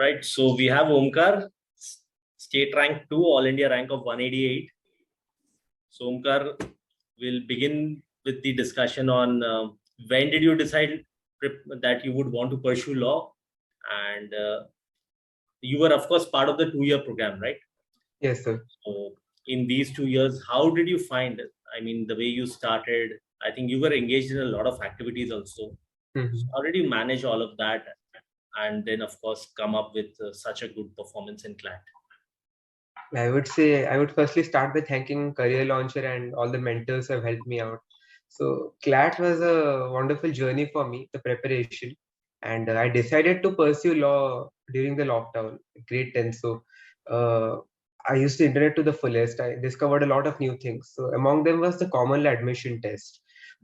Right. So we have Omkar, state rank 2, All India rank of 188. So Omkar will begin with the discussion on when did you decide that you would want to pursue law, and you were of course part of the 2-year program, right? Yes, sir. So in these 2 years, how did you find it? I mean, the way you started, I think you were engaged in a lot of activities also. So how did you manage all of that? And then, of course, come up with such a good performance in CLAT. I would say I would firstly start by thanking Career Launcher and all the mentors who have helped me out. So CLAT was a wonderful journey for me, the preparation, and I decided to pursue law during the lockdown, grade 10. So uh, I used the internet to the fullest. I discovered a lot of new things. So among them was the common law admission test.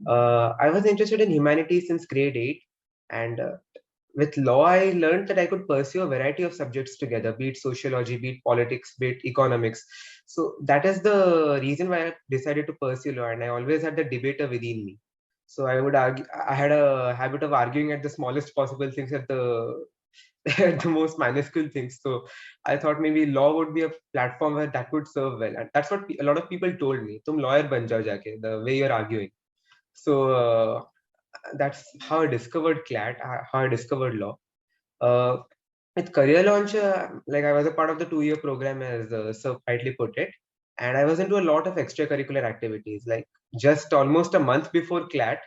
I was interested in humanities since grade 8, and with law, I learned that I could pursue a variety of subjects together, be it sociology, be it politics, be it economics. So that is the reason why I decided to pursue law, and I always had the debater within me. So I would argue. I had a habit of arguing at the smallest possible things, at the at the most minuscule things. So I thought maybe law would be a platform where that would serve well, and that's what a lot of people told me. "Tum lawyer ban jao jaake." The way you're arguing. So that's how I discovered CLAT, how I discovered law. Uh, with Career Launch, like I was a part of the 2-year program, as Sir rightly put it, and I was into a lot of extracurricular activities. Like just almost a month before CLAT,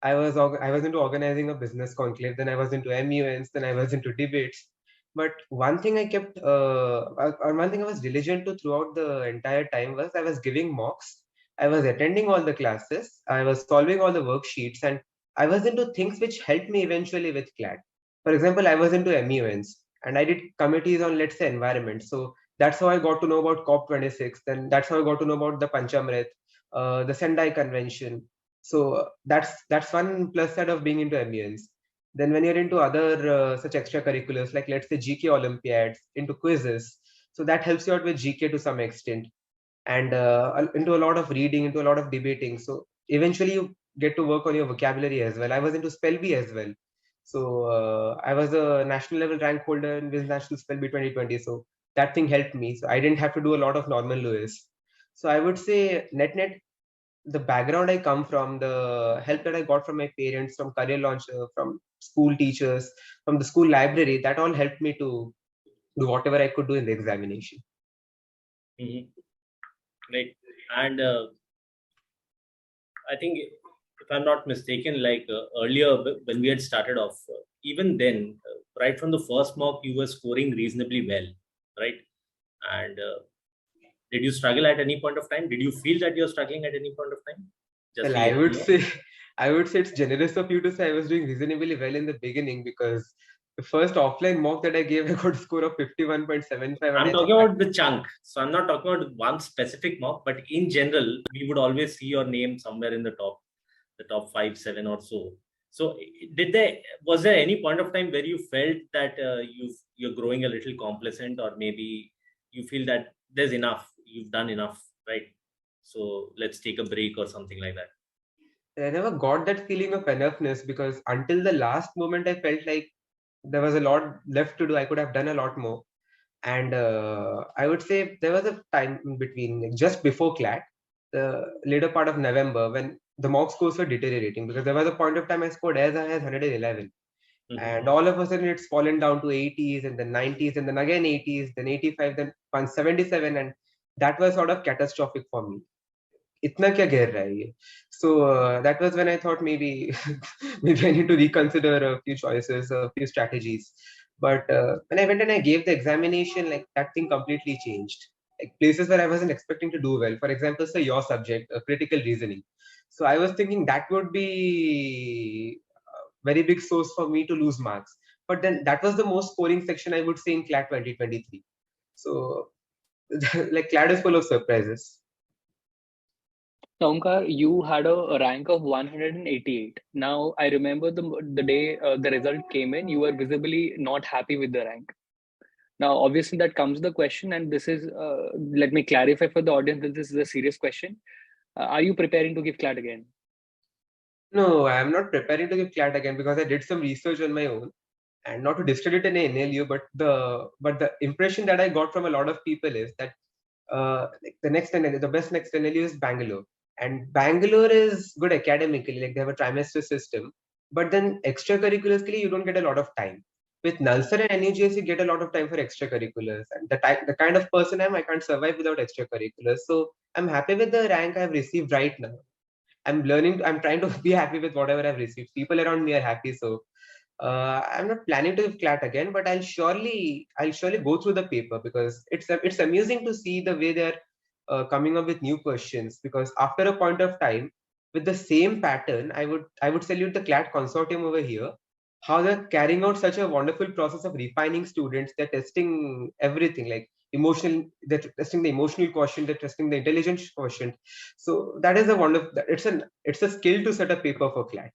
I was into organizing a business conclave. Then I was into MUNs. Then I was into debates. But one thing one thing I was diligent to throughout the entire time was I was giving mocks. I was attending all the classes. I was solving all the worksheets, and I was into things which helped me eventually with CLAT. For example, I was into MUNs and I did committees on, let's say, environment. So that's how I got to know about COP26. Then that's how I got to know about the Panchamrit, the Sendai Convention. So that's one plus side of being into MUNs. Then when you're into other such extracurriculars, like let's say GK Olympiads, into quizzes, so that helps you out with GK to some extent, and into a lot of reading, into a lot of debating. So eventually you get to work on your vocabulary as well. I was into Spell Bee as well. So I was a national level rank holder in Wiz National Spell Bee 2020. So that thing helped me. So I didn't have to do a lot of normal Lewis. So I would say net, the background I come from, the help that I got from my parents, from Career Launcher, from school teachers, from the school library, that all helped me to do whatever I could do in the examination. Right. And I think, if I'm not mistaken, like earlier when we had started off, even then, right from the first mock, you were scoring reasonably well, right? And did you struggle at any point of time? Did you feel that you're struggling at any point of time? Well, I would say it's generous of you to say I was doing reasonably well in the beginning, because the first offline mock that I gave, I got a score of 51.75. I'm talking about the chunk. So I'm not talking about one specific mock, but in general, we would always see your name somewhere in the top 5, 7 or so. So was there any point of time where you felt that you're growing a little complacent, or maybe you feel that there's enough, you've done enough, right? So let's take a break or something like that. I never got that feeling of enoughness, because until the last moment, I felt like there was a lot left to do. I could have done a lot more. And I would say there was a time in between, like just before CLAT, the later part of November, when the mock scores were deteriorating, because there was a point of time I scored as high as 111. And all of a sudden it's fallen down to 80s, and then 90s, and then again 80s, then 85, then 177. And that was sort of catastrophic for me. इतना क्या गिर रहा है ये? So that was when I thought maybe maybe I need to reconsider a few choices, a few strategies. But when I went and I gave the examination, like that thing completely changed. Like places where I wasn't expecting to do well. For example, say your subject, critical reasoning. So I was thinking that would be a very big source for me to lose marks. But then that was the most scoring section, I would say, in CLAT 2023. So like CLAT is full of surprises. Omkar, you had a rank of 188. Now, I remember the day the result came in, you were visibly not happy with the rank. Now, obviously, that comes the question, and this is, let me clarify for the audience that this is a serious question. Are you preparing to give CLAT again? No, I am not preparing to give CLAT again, because I did some research on my own. And not to discredit an NLU, but the impression that I got from a lot of people is that like the best next NLU is Bangalore, and Bangalore is good academically, like they have a trimester system, but then extracurricularly you don't get a lot of time. With Nalsar and NUGS, you get a lot of time for extracurriculars, and the kind of person I can't survive without extracurriculars. So I'm happy with the rank I've received right now. I'm trying to be happy with whatever I've received. People around me are happy, so I'm not planning to give CLAT again, but I'll surely go through the paper, because it's amusing to see the way they're coming up with new questions. Because after a point of time, with the same pattern, I would salute the CLAT consortium over here. How they're carrying out such a wonderful process of refining students. They're testing everything, like emotional. They're testing the emotional quotient. They're testing the intelligence quotient. So that is a wonderful. It's a skill to set a paper for CLAT.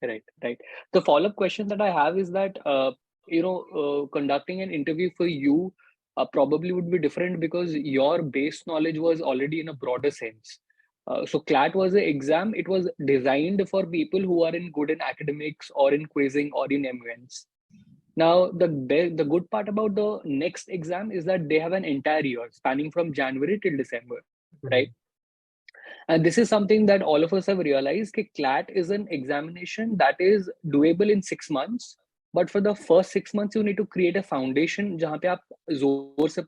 Right, right. The follow-up question that I have is that, conducting an interview for you probably would be different because your base knowledge was already in a broader sense. So CLAT was an exam. It was designed for people who are good in academics or in quizzing or in MUNs. Now, the good part about the next exam is that they have an entire year spanning from January till December, right? And this is something that all of us have realized that CLAT is an examination that is doable in 6 months. But for the first 6 months, you need to create a foundation जहाँ पे आप जोर से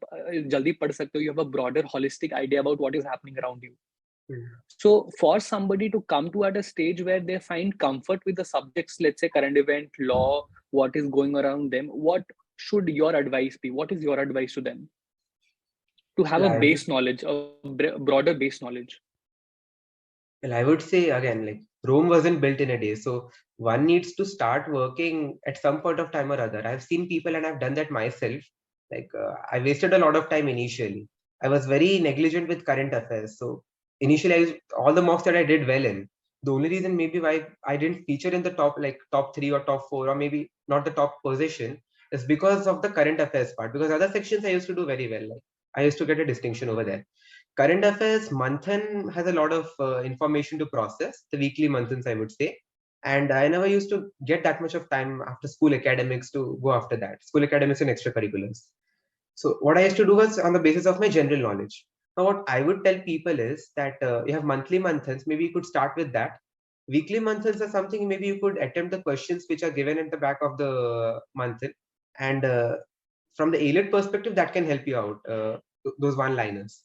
जल्दी पढ़ सकते हो. You have a broader holistic idea about what is happening around you. So for somebody to come to at a stage where they find comfort with the subjects, let's say current event, law, what is going around them, what should your advice be? What is your advice to them? To have a base knowledge, a broader base knowledge. Well, I would say again, like Rome wasn't built in a day. So one needs to start working at some point of time or other. I've seen people, and I've done that myself. Like I wasted a lot of time initially. I was very negligent with current affairs. So initially, all the mocks that I did well in. The only reason maybe why I didn't feature in the top 3 or top 4, or maybe not the top position, is because of the current affairs part. Because other sections I used to do very well. Like I used to get a distinction over there. Current affairs Manthan has a lot of information to process, the weekly Manthans, I would say. And I never used to get that much of time after school academics to go after that, school academics and extracurriculars. So what I used to do was on the basis of my general knowledge. Now, what I would tell people is that you have monthly Manthans, maybe you could start with that. Weekly Manthans are something maybe you could attempt the questions which are given at the back of the Manthan. And from the AILET perspective, that can help you out, those one-liners.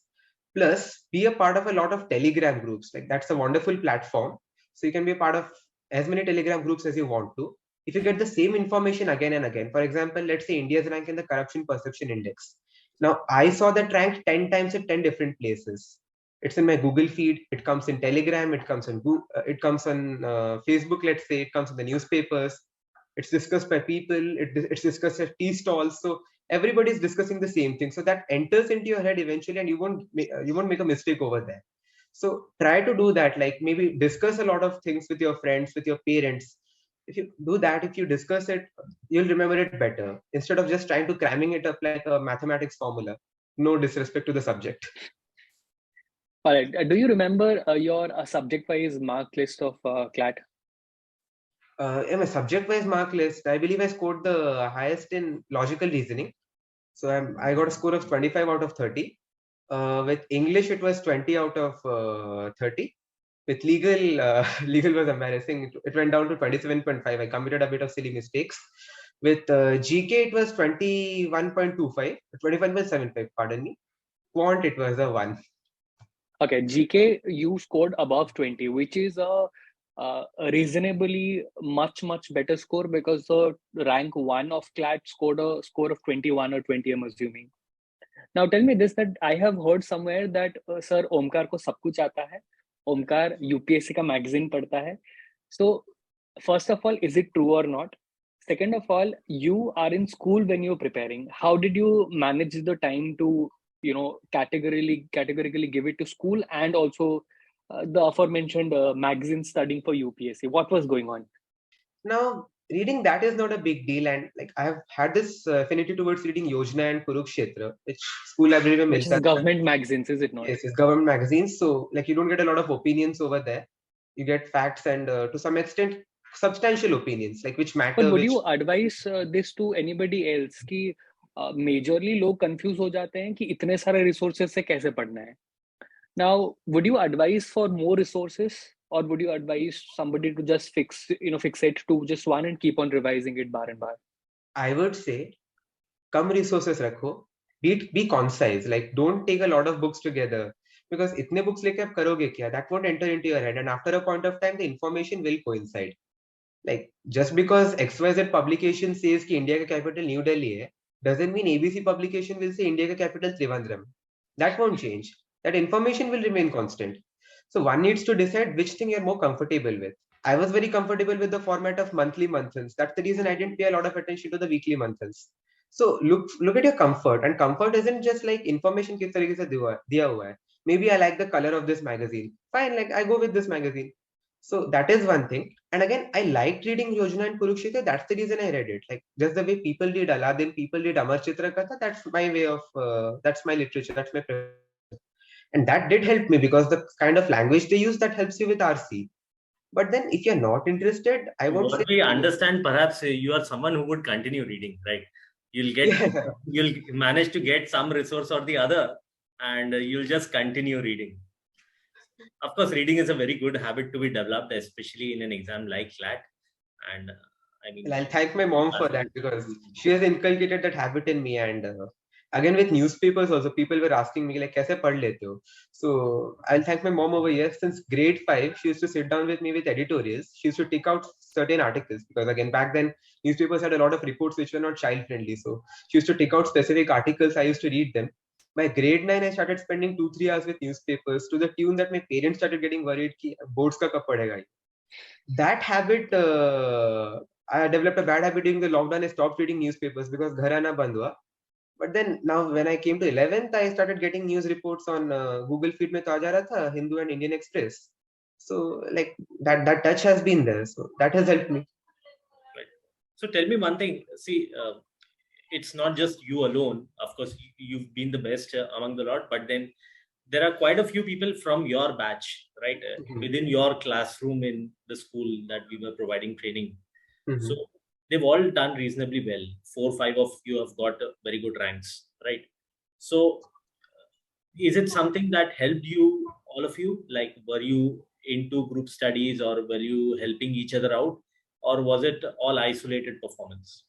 Plus, be a part of a lot of Telegram groups. Like that's a wonderful platform. So you can be a part of as many Telegram groups as you want to. If you get the same information again and again, for example, let's say India's rank in the Corruption Perception Index. Now, I saw that rank 10 times at 10 different places. It's in my Google feed. It comes in Telegram. It comes on Google, it comes on Facebook. Let's say it comes in the newspapers. It's discussed by people. It's discussed at tea stalls. So everybody's discussing the same thing, so that enters into your head eventually, and you won't make a mistake over there. So try to do that, like maybe discuss a lot of things with your friends, with your parents. If you do that, if you discuss it, you'll remember it better instead of just trying to cramming it up like a mathematics formula. No disrespect to the subject. All right, do you remember your subject wise mark list of CLAT? In my subject wise mark list, I believe I scored the highest in logical reasoning. So I got a score of 25 out of 30. With English, it was 20 out of 30. With legal, legal was embarrassing. It went down to 27.5. I committed a bit of silly mistakes. With GK, it was 21.25, 21.75, pardon me. Quant, it was a 1. Okay, GK, you scored above 20, which is a reasonably much better score, because the rank 1 of CLAT scored a score of 21 or 20, I'm assuming. Now tell me this, that I have heard somewhere that sir Omkar ko sab kuch aata hai. Omkar UPSC ka magazine padhta hai. So first of all, is it true or not? Second of all, you are in school when you're preparing. How did you manage the time to categorically give it to school, and also the aforementioned magazine studying for UPSC? What was going on? Now, reading that is not a big deal, and like I've had this affinity towards reading Yojana and Kurukshetra, which school library mein Which milta is government magazines, is it not? Yes, it's government magazines. So like you don't get a lot of opinions over there. You get facts, and to some extent, substantial opinions, like which matter. But would which you advise this to anybody else कि majorly लोग confuse हो जाते हैं कि इतने सारे resources से कैसे पढ़ना है? Now, would you advise for more resources, or would you advise somebody to just fixate to just one and keep on revising it bar and bar? I would say come resources रखो, be concise, like don't take a lot of books together, because इतने books लेके आप करोगे क्या? That won't enter into your head, and after a point of time the information will coincide. Like just because XYZ publication says कि India का capital New Delhi है, doesn't mean ABC publication will say India का capital Trivandrum. That won't change. That information will remain constant. So one needs to decide which thing you're more comfortable with. I was very comfortable with the format of monthly months. That's the reason I didn't pay a lot of attention to the weekly months. So look at your comfort, and comfort isn't just like information किस तरीके से दिया हुआ है. Maybe I like the color of this magazine. Fine, like I go with this magazine. So that is one thing. And again, I liked reading Yojana and Kurukshetra. That's the reason I read it. Like just the way people read Aladdin, people read Amar Chitra Katha. That's my way of, that's my literature. That's my preference. And that did help me, because the kind of language they use, that helps you with RC. But then if you're not interested, I won't say. What we understand, perhaps you are someone who would continue reading, right? You'll get, you'll manage to get some resource or the other, and you'll just continue reading. Of course, reading is a very good habit to be developed, especially in an exam like CLAT. And I mean, I'll thank my mom for that, because she has inculcated that habit in me. And again, with newspapers also, people were asking me like, "Kaise pad lete ho?" So I'll thank my mom over here. Since grade 5, she used to sit down with me with editorials. She used to take out certain articles, because again, back then newspapers had a lot of reports which were not child friendly. So she used to take out specific articles. I used to read them. By grade 9, I started spending 2-3 hours with newspapers, to the tune that my parents started getting worried ki boards ka kab padega. That habit, I developed a bad habit during the lockdown. I stopped reading newspapers because ghar aana band hua. But then now when I came to 11th, I started getting news reports on Google Feed mein to aa ja raha tha, Hindu and Indian Express. So like that touch has been there. So that has helped me. Right. So tell me one thing. See, it's not just you alone. Of course, you've been the best among the lot, but then there are quite a few people from your batch, right? Within your classroom in the school that we were providing training. So they've all done reasonably well. 4 or 5 of you have got very good ranks, right? So is it something that helped you, all of you? Like, were you into group studies, or were you helping each other out, or was it all isolated performance?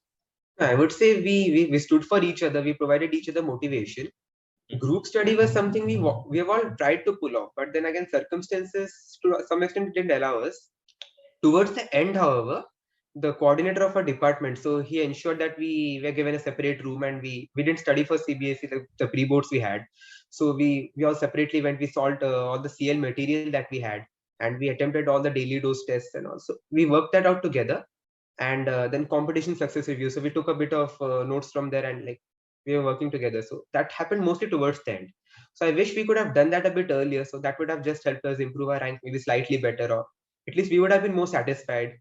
I would say we stood for each other. We provided each other motivation. Group study was something we have all tried to pull off, but then again, circumstances to some extent didn't allow us. Towards the end, however, the coordinator of our department, so he ensured that we were given a separate room, and we didn't study for CBSE, the pre-boards we had. So we all separately went, we solved all the CL material that we had, and we attempted all the daily dose tests, and also we worked that out together. And then competition success review. So we took a bit of notes from there, and like we were working together. So that happened mostly towards the end. So I wish we could have done that a bit earlier. So that would have just helped us improve our rank maybe slightly better, or at least we would have been more satisfied.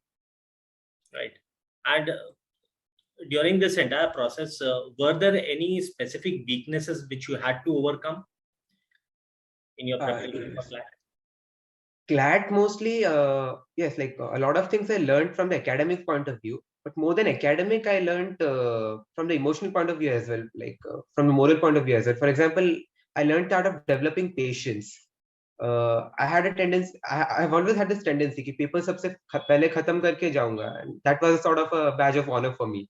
Right. And during this entire process, were there any specific weaknesses which you had to overcome in your preparation for CLAT? CLAT mostly, yes, like a lot of things I learned from the academic point of view, but more than academic, I learned from the emotional point of view as well, like from the moral point of view as well. For example, I learned the art of developing patience. I had a tendency, I've always had this tendency कि paper सबसे पहले खत्म करके जाऊंगा, and that was a sort of a badge of honor for me.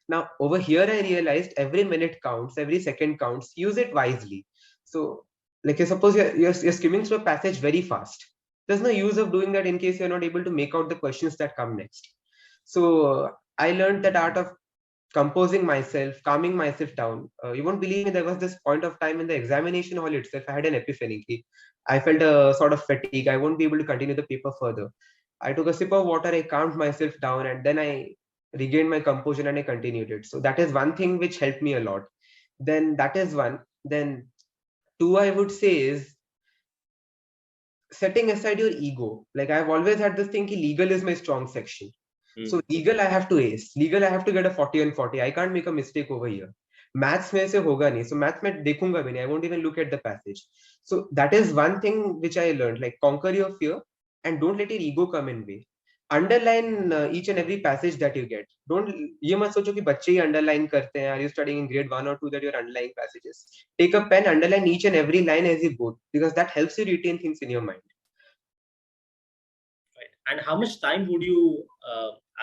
Now over here, I realized every minute counts, every second counts. Use it wisely. So, like suppose you're skimming through a passage very fast. There's no use of doing that in case you're not able to make out the questions that come next. So I learned that art of composing myself, calming myself down. You won't believe me, there was this point of time in the examination hall itself, I had an epiphany. I felt a sort of fatigue. I won't be able to continue the paper further. I took a sip of water, I calmed myself down, and then I regained my composure and I continued it. So that is one thing which helped me a lot. Then that is one. Then two, I would say, is setting aside your ego. Like I've always had this thing, legal is my strong section. So legal I have to ace. Legal I have to get a 40 on 40. I can't make a mistake over here. Maths mein se hoga nahi. So maths mein dekhunga bhi nahi. I won't even look at the passage. So that is one thing which I learned. Like conquer your fear and don't let your ego come in way. underline each and every passage that you get. Don't ये मत सोचो कि बच्चे ही underline करते हैं. Are you studying in grade 1 or 2 that you're underlining passages? Take a pen, underline each and every line as you go, because that helps you retain things in your mind. Right. And how much time would you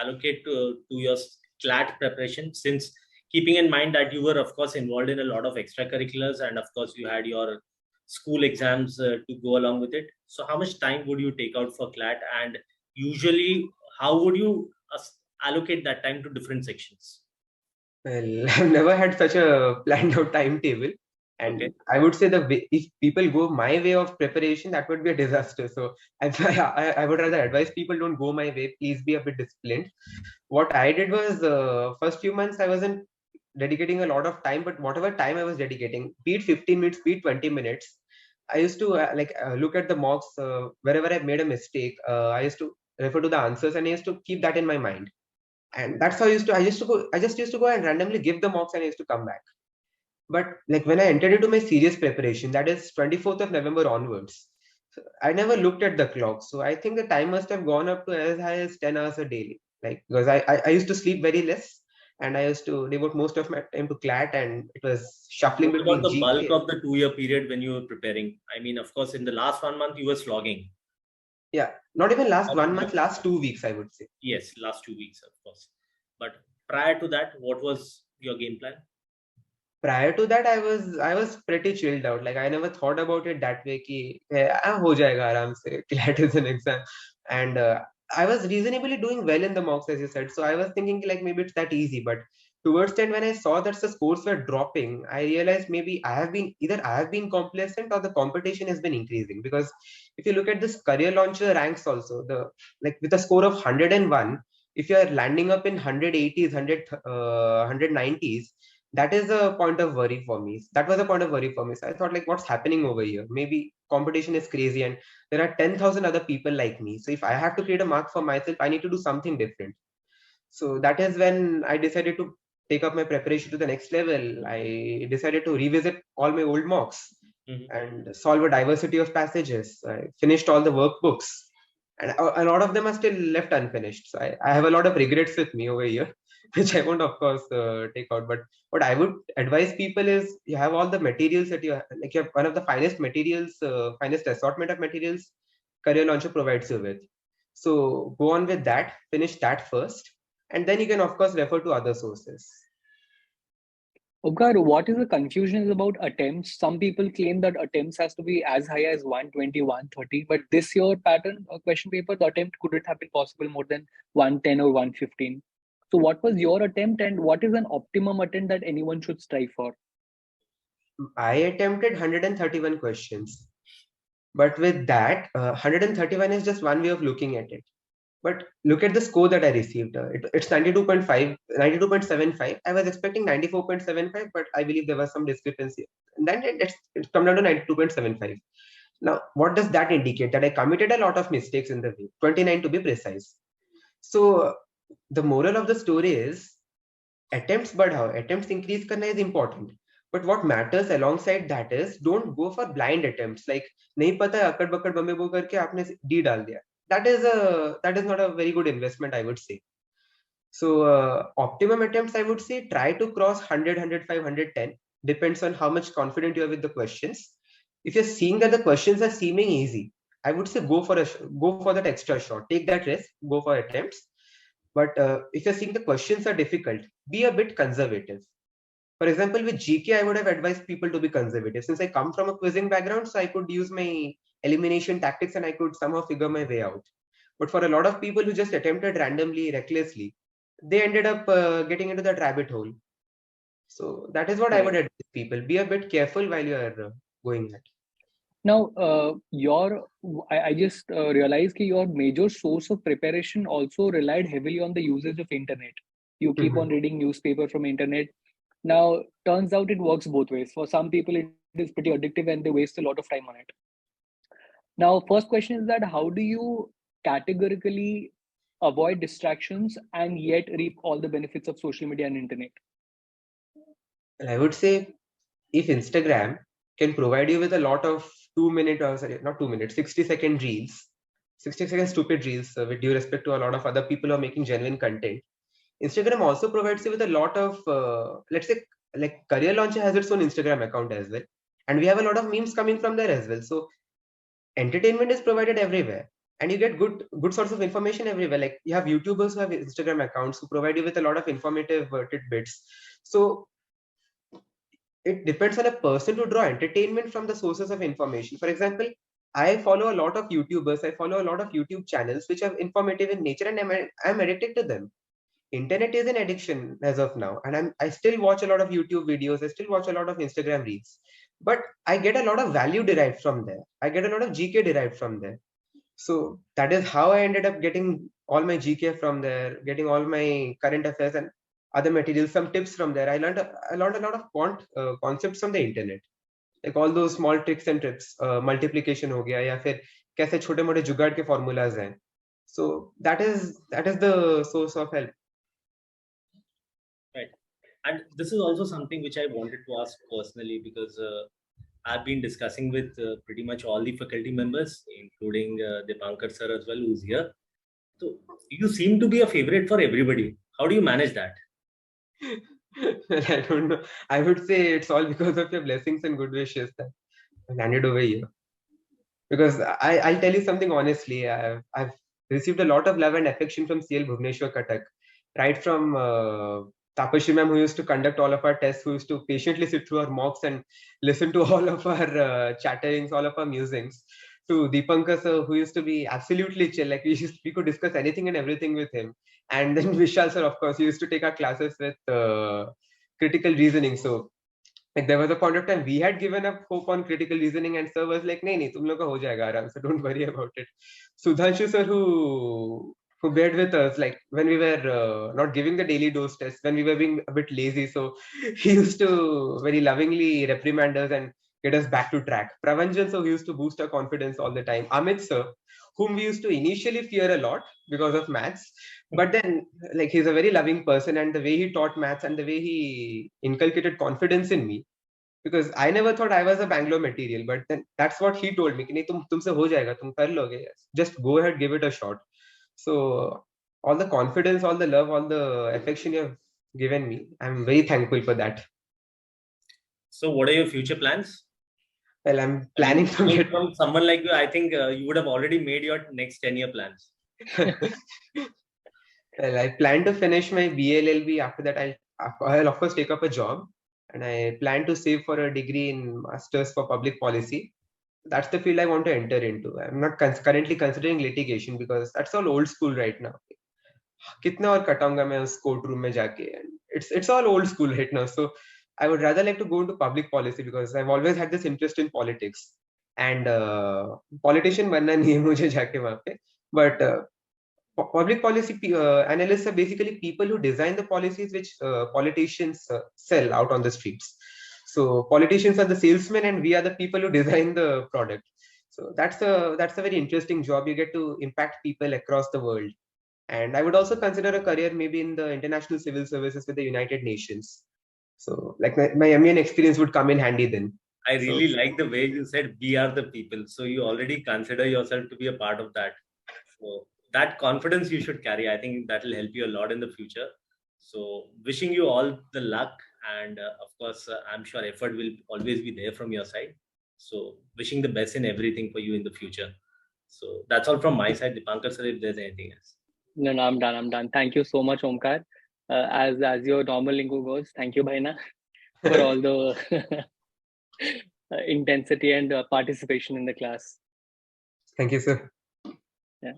allocate to your CLAT preparation, since keeping in mind that you were, of course, involved in a lot of extracurriculars, and of course you had your school exams to go along with it. So how much time would you take out for CLAT, and usually how would you allocate that time to different sections? Well, I've never had such a planned out timetable. And Okay. I would say if people go my way of preparation, that would be a disaster. So I would rather advise people don't go my way. Please be a bit disciplined. What I did was first few months I wasn't dedicating a lot of time, but whatever time I was dedicating, be it 15 minutes, be it 20 minutes, I used to look at the mocks wherever I made a mistake. I used to refer to the answers and I used to keep that in my mind. And that's how I just used to go and randomly give the mocks and I used to come back. But like when I entered into my serious preparation, that is 24th of November onwards, I never looked at the clock. So I think the time must have gone up to as high as 10 hours a day. Like, because I used to sleep very less and I used to devote most of my time to CLAT, and it was shuffling What about between the bulk GK. of the 2-year period when you were preparing? I mean, of course, in the last 1 month you were slogging. Yeah, not even last 1 month, last 2 weeks, I would say. Yes, last 2 weeks, of course. But prior to that, what was your game plan? Prior to that, I was pretty chilled out. Like I never thought about it that way. Ki ho jayega aaram se. CLAT is an exam, and I was reasonably doing well in the mocks, as you said. So I was thinking like maybe it's that easy. But towards the end, when I saw that the scores were dropping, I realized maybe I have been complacent or the competition has been increasing. Because if you look at this career launcher ranks also, the like with a score of 101, if you are landing up in 180s, 190s, that is a point of worry for me. That was a point of worry for me. So I thought like, what's happening over here? Maybe competition is crazy and there are 10,000 other people like me. So if I have to create a mark for myself, I need to do something different. So that is when I decided to take up my preparation to the next level. I decided to revisit all my old mocks and solve a diversity of passages. I finished all the workbooks, and a lot of them are still left unfinished. So I have a lot of regrets with me over here, which I won't, of course, take out. But what I would advise people is you have all the materials that you have, like you have one of the finest materials, finest assortment of materials Career Launcher provides you with. So go on with that, finish that first, and then you can, of course, refer to other sources. Omkaar, what is the confusion is about attempts? Some people claim that attempts has to be as high as 120, 130, but this year pattern or question paper, the attempt couldn't have been possible more than 110 or 115. So what was your attempt and what is an optimum attempt that anyone should strive for? I attempted 131 questions, but with that, 131 is just one way of looking at it. But look at the score that I received. It's 92.5, 92.75. I was expecting 94.75, but I believe there was some discrepancy. And then it's come down to 92.75. Now, what does that indicate? That I committed a lot of mistakes in the way, 29 to be precise. So the moral of the story is attempts बढ़ाओ. Attempts increase करना is important. But what matters alongside that is don't go for blind attempts. Like नहीं पता है अकड़ बकड़ बम्बे बो करके आपने D डाल दिया. That is not a very good investment, I would say. So optimum attempts, I would say, try to cross 100, 105, 110. Depends on how much confident you are with the questions. If you're seeing that the questions are seeming easy, I would say go for that extra shot. Take that risk. Go for attempts. But if you're seeing the questions are difficult, be a bit conservative. For example, with GK, I would have advised people to be conservative. Since I come from a quizzing background, so I could use my elimination tactics and I could somehow figure my way out. But for a lot of people who just attempted randomly, recklessly, they ended up getting into that rabbit hole. So that is what I would advise people. Be a bit careful while you are going at. Now, I just realized that your major source of preparation also relied heavily on the usage of internet. You keep on reading newspaper from internet. Now, turns out it works both ways. For some people, it is pretty addictive and they waste a lot of time on it. Now, first question is that how do you categorically avoid distractions and yet reap all the benefits of social media and internet? And I would say if Instagram can provide you with a lot of 2 minute, or sorry, not 2 minutes, 60-second reels, 60-second stupid reels, with due respect to a lot of other people who are making genuine content. Instagram also provides you with a lot of, let's say, like Career Launcher has its own Instagram account as well. And we have a lot of memes coming from there as well. So entertainment is provided everywhere. And you get good sorts of information everywhere. Like you have YouTubers who have Instagram accounts who provide you with a lot of informative tidbits. So it depends on a person to draw entertainment from the sources of information. For example, I follow a lot of YouTubers, I follow a lot of YouTube channels which are informative in nature, and I'm addicted to them. Internet is an addiction as of now, and I still watch a lot of YouTube videos, I still watch a lot of Instagram reels, but I get a lot of value derived from there. I get a lot of GK derived from there. So that is how I ended up getting all my GK from there, getting all my current affairs and other materials, some tips from there. I learned a lot of concepts from the internet, like all those small tricks and tips, multiplication हो गया या फिर कैसे छोटे मोटे जुगाड़ के formulas हैं. So that is the source of help. Right. And this is also something which I wanted to ask personally, because I've been discussing with pretty much all the faculty members, including Dipankar sir as well, who's here. So you seem to be a favorite for everybody. How do you manage that? Well, I don't know. I would say it's all because of your blessings and good wishes that I landed over here. Because I'll tell you something honestly. I've received a lot of love and affection from CL Bhubaneswar Katak, right from Tapashri ma'am, who used to conduct all of our tests, who used to patiently sit through our mocks and listen to all of our chatterings, all of our musings, to Deepankar sir, who used to be absolutely chill. Like we could discuss anything and everything with him. And then Vishal sir, of course, he used to take our classes with critical reasoning. So like there was a point of time we had given up hope on critical reasoning, and sir was like, "नहीं नहीं, तुम लोग का हो जाएगा आराम से, don't worry about it." Sudhanshu sir, who bared with us, like when we were not giving the daily dose test, when we were being a bit lazy, so he used to very lovingly reprimand us and get us back to track. Pravanjan sir, who used to boost our confidence all the time. Amit sir, whom we used to initially fear a lot because of maths, but then like he's a very loving person, and the way he taught maths and the way he inculcated confidence in me, because I never thought I was a Bangalore material, but then that's what he told me कि नहीं तुमसे हो जाएगा, तुम कर लोगे, just go ahead, give it a shot. So all the confidence, all the love, all the affection you have given me, I'm very thankful for that. So what are your future plans? Well, I'm planning to get from someone like you. I think you would have already made your next 10-year plans. Well, I plan to finish my BLLB. After that, I'll of course take up a job, and I plan to save for a degree in Masters for Public Policy. That's the field I want to enter into. I'm not currently considering litigation because that's all old school right now. कितना और कटाऊंगा मैं उस courtroom में जाके, and it's all old school right now. So I would rather like to go into public policy because I've always had this interest in politics, and politician बनना नहीं है मुझे जाके वहाँ पे. But public policy analysts are basically people who design the policies which politicians sell out on the streets. So politicians are the salesmen, and we are the people who design the product. So that's a very interesting job. You get to impact people across the world. And I would also consider a career maybe in the international civil services with the United Nations. So like my MEN experience would come in handy then. I really like the way you said we are the people. So you already consider yourself to be a part of that. So that confidence you should carry. I think that will help you a lot in the future. So wishing you all the luck, and of course, I'm sure effort will always be there from your side. So wishing the best in everything for you in the future. So that's all from my side. Dipankar sir, if there's anything else. No, I'm done. Thank you so much, Omkar. As your normal lingo goes, thank you, Bhaina, for all the intensity and participation in the class. Thank you, sir. Yeah.